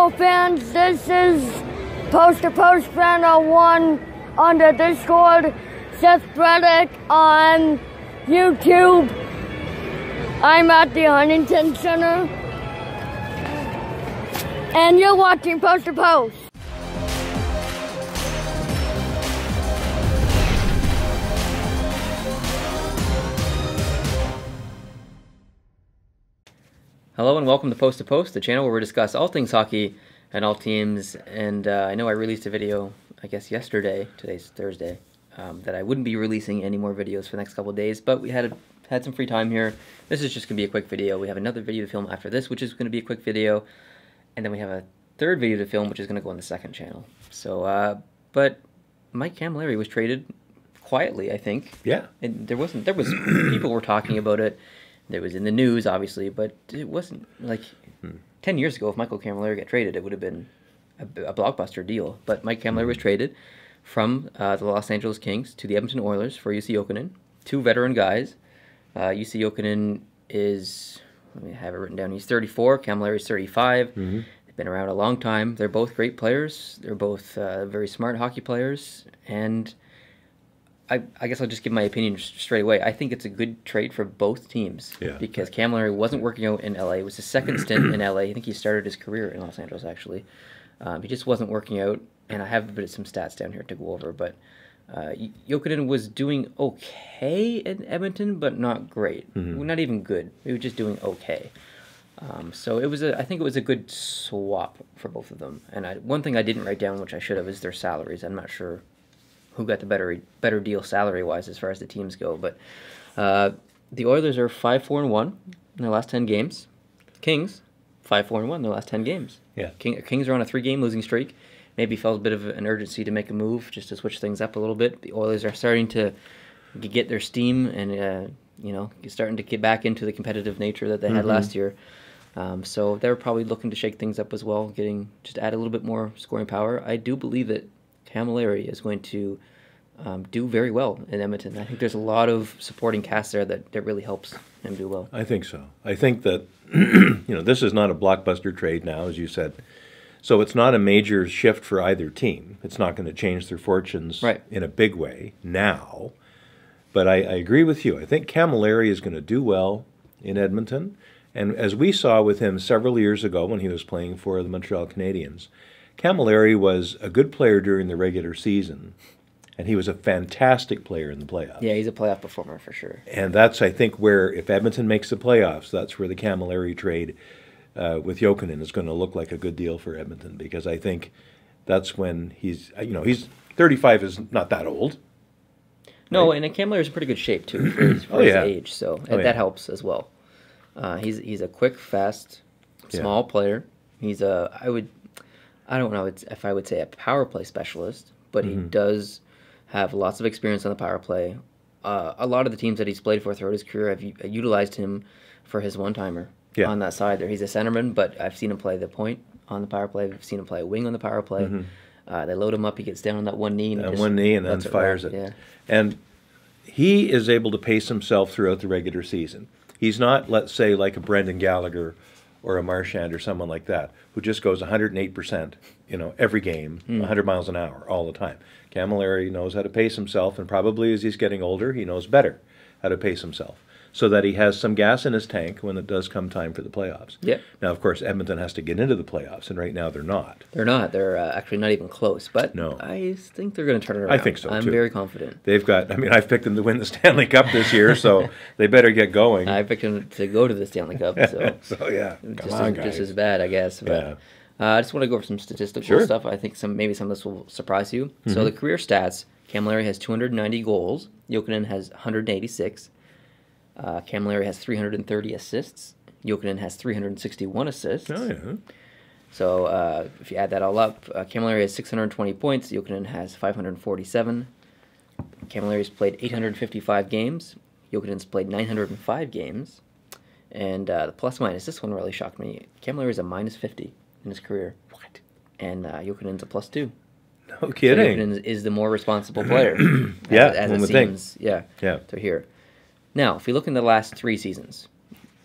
Hello fans, this is Post to Post Fan 1 on the Discord, Seth Braddock on YouTube. I'm at the Huntington Center, and you're watching Post to Post. Hello and welcome to Post, the channel where we discuss all things hockey and all teams. And I know I released a video, I guess yesterday, today's Thursday, that I wouldn't be releasing any more videos for the next couple of days, but we had some free time here. This is just going to be a quick video. We have another video to film after this, which is going to be a quick video, and then we have a third video to film, which is going to go on the second channel. So, but Mike Cammalleri was traded quietly, I think. Yeah. And there was people were talking about it. It was in the news, obviously, but it wasn't like 10 years ago. If Michael Cammalleri got traded, it would have been a blockbuster deal. But Mike Cammalleri was traded from the Los Angeles Kings to the Edmonton Oilers for UC Jokinen. Two veteran guys. UC Jokinen is, let me have it written down, he's 34, Cammalleri is 35. They've been around a long time. They're both great players. They're both very smart hockey players. And I guess I'll just give my opinion straight away. I think it's a good trade for both teams because Cammalleri wasn't working out in LA. It was his second stint in LA. I think he started his career in Los Angeles, actually. He just wasn't working out, and I have some stats down here to go over. But Jokinen was doing okay in Edmonton, but not great. Not even good. He was just doing okay. So I think it was a good swap for both of them. And one thing I didn't write down, which I should have, is their salaries. I'm not sure who got the better deal salary-wise as far as the teams go. But the Oilers are 5-4-1 in their last 10 games. Kings, 5-4-1 in their last 10 games. Yeah. Kings are on a 3-game losing streak. Maybe felt a bit of an urgency to make a move just to switch things up a little bit. The Oilers are starting to get their steam and starting to get back into the competitive nature that they had last year. So they're probably looking to shake things up as well, just add a little bit more scoring power. I do believe that Cammalleri is going to do very well in Edmonton. I think there's a lot of supporting cast there that really helps him do well. I think so. I think that this is not a blockbuster trade now, as you said. So it's not a major shift for either team. It's not going to change their fortunes in a big way now. But I agree with you. I think Cammalleri is going to do well in Edmonton. And as we saw with him several years ago when he was playing for the Montreal Canadiens, Cammalleri was a good player during the regular season, and he was a fantastic player in the playoffs. Yeah, he's a playoff performer for sure. And that's, I think, where if Edmonton makes the playoffs, that's where the Cammalleri trade with Jokinen is going to look like a good deal for Edmonton, because I think that's when he's 35 is not that old. No, right? And Cammalleri is in pretty good shape, too, for his age, so that helps as well. He's a quick, fast, small player. He's I don't know if I would say a power play specialist, but he does have lots of experience on the power play. A lot of the teams that he's played for throughout his career have utilized him for his one-timer on that side there. He's a centerman, but I've seen him play the point on the power play. I've seen him play a wing on the power play. They load him up. He gets down on that one knee. And then fires it. Yeah. And he is able to pace himself throughout the regular season. He's not, let's say, like a Brendan Gallagher or a Marchand or someone like that, who just goes 108%, every game, 100 miles an hour, all the time. Cammalleri knows how to pace himself, and probably as he's getting older, he knows better how to pace himself, so that he has some gas in his tank when it does come time for the playoffs. Yeah. Now, of course, Edmonton has to get into the playoffs, and right now they're not. They're not. They're actually not even close, but no. I think they're going to turn it around. I think so, I'm too. very confident. They've got, I've picked them to win the Stanley Cup this year, so they better get going. I picked them to go to the Stanley Cup, so, yeah, just as bad, I guess. But, I just want to go over some statistical stuff. I think maybe some of this will surprise you. So the career stats, Cammalleri has 290 goals. Jokinen has 186. Cammalleri has 330 assists. Jokinen has 361 assists. Oh, yeah. So if you add that all up, Cammalleri has 620 points. Jokinen has 547. Camalleri's played 855 games. Jokinen's played 905 games. And the plus-minus, this one really shocked me. Cammalleri is a -50 in his career. What? And Jokinen's a +2. No kidding. So Jokinen is the more responsible player. as it it seems. Yeah. To here. Now, if you look in the last 3 seasons,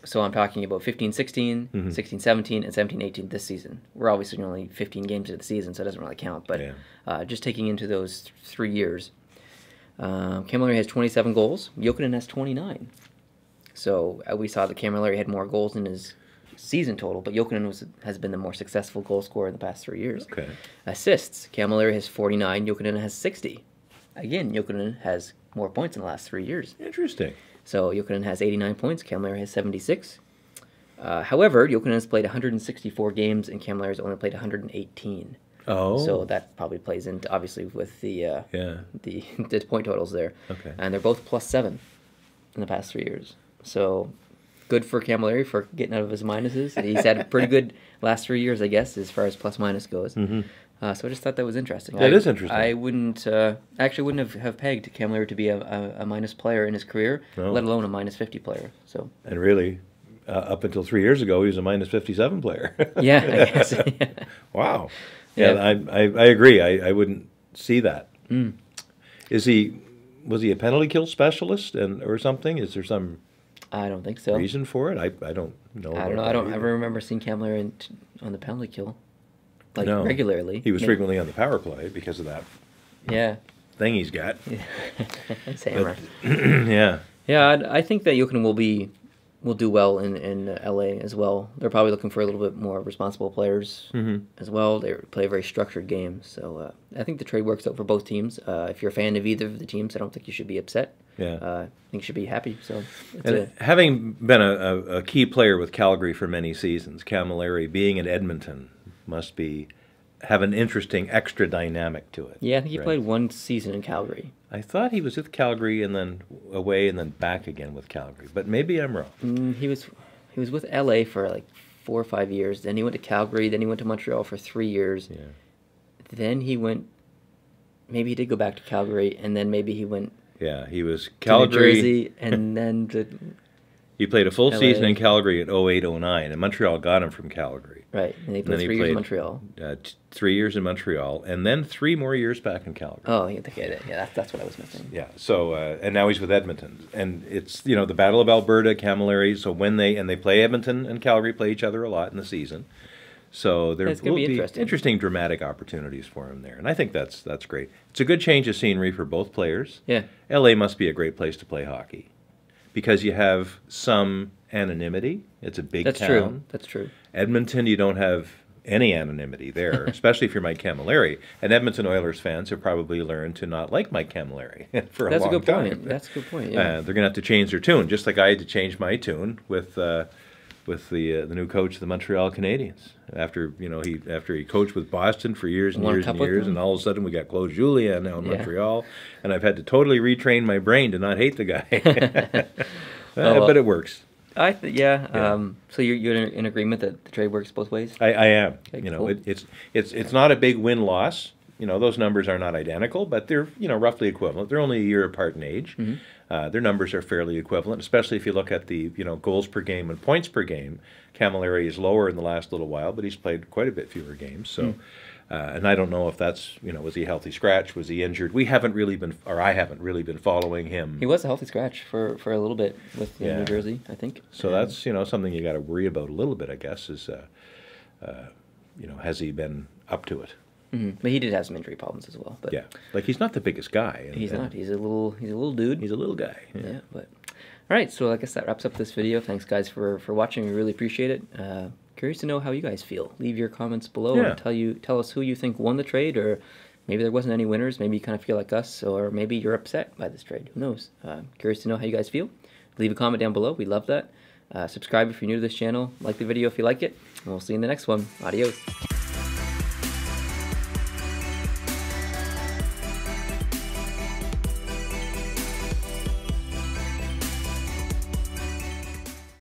So I'm talking about 15-16, 16-17, and 17-18 this season. We're obviously only 15 games into the season, so it doesn't really count. But just taking into those 3 years, Cammalleri has 27 goals. Jokinen has 29. So we saw that Cammalleri had more goals in his season total, but Jokinen has been the more successful goal scorer in the past 3 years. Okay. Assists, Cammalleri has 49, Jokinen has 60. Again, Jokinen has more points in the last 3 years. Interesting. So Jokinen has 89 points, Cammalleri has 76. However, Jokinen has played 164 games, and Cammalleri has only played 118. Oh. So that probably plays into, obviously, with the point totals there. Okay. And they're both +7 in the past 3 years. So good for Cammalleri for getting out of his minuses. He's had a pretty good last 3 years, I guess, as far as +- goes. So I just thought that was interesting. That is interesting. I wouldn't actually wouldn't have pegged Cammalleri to be a minus player in his career, let alone a -50 player. So. And really, up until 3 years ago, he was a -57 player. Yeah, I guess. Wow. Yeah, I agree. I wouldn't see that. Was he a penalty kill specialist or something? Is there some I don't think so. reason for it? I don't know. I don't know. I don't ever remember seeing Cammalleri on the penalty kill. Like regularly. He was frequently on the power play because of that thing he's got. His hammer. Yeah. Yeah, I think that Jokinen will do well in LA as well. They're probably looking for a little bit more responsible players as well. They play a very structured game. So I think the trade works out for both teams. If you're a fan of either of the teams, I don't think you should be upset. Yeah. I think you should be happy. So having been a key player with Calgary for many seasons, Cammalleri being in Edmonton must have an interesting extra dynamic to it. Yeah, I think he played 1 season in Calgary. I thought he was with Calgary and then away and then back again with Calgary, but maybe I'm wrong. He was with LA for like 4 or 5 years. Then he went to Calgary. Then he went to Montreal for 3 years. Yeah. Then he went. Maybe he did go back to Calgary, and then maybe he went. Yeah, he was Calgary, to New Jersey, and then to. He played a full LA. season in Calgary at 08-09, and Montreal got him from Calgary. Right, and he played 3 years in Montreal. 3 years in Montreal, and then 3 more years back in Calgary. Oh, yeah, that's what I was missing. Yeah, so and now he's with Edmonton, and it's the Battle of Alberta, Cammalleri. So when they play Edmonton and Calgary play each other a lot in the season, so there will be interesting dramatic opportunities for him there, and I think that's great. It's a good change of scenery for both players. Yeah, LA must be a great place to play hockey, because you have some anonymity. It's a big town. That's true. Edmonton, you don't have any anonymity there, especially if you're Mike Cammalleri. And Edmonton Oilers fans have probably learned to not like Mike Cammalleri for a long time. That's a good point. That's a good point. Yeah. They're going to have to change their tune, just like I had to change my tune with the new coach of the Montreal Canadiens. After he coached with Boston for years and years and years, and all of a sudden we got Claude Julien now in Montreal, and I've had to totally retrain my brain to not hate the guy. But it works. So you're in agreement that the trade works both ways? I am. Okay, cool. It's not a big win-loss. Those numbers are not identical, but they're roughly equivalent. They're only a year apart in age. Their numbers are fairly equivalent, especially if you look at the goals per game and points per game. Cammalleri is lower in the last little while, but he's played quite a bit fewer games. So, and I don't know if that's was he a healthy scratch? Was he injured? I haven't really been following him. He was a healthy scratch for a little bit with New Jersey, I think. So that's something you got to worry about a little bit, I guess. Is has he been up to it? But he did have some injury problems as well. But yeah, like he's not the biggest guy. He's not. He's a little dude. He's a little guy. Yeah. But all right. So I guess that wraps up this video. Thanks, guys, for watching. We really appreciate it. Curious to know how you guys feel. Leave your comments below and tell us who you think won the trade, or maybe there wasn't any winners. Maybe you kind of feel like us, or maybe you're upset by this trade. Who knows? Curious to know how you guys feel. Leave a comment down below. We love that. Subscribe if you're new to this channel. Like the video if you like it. And we'll see you in the next one. Adios.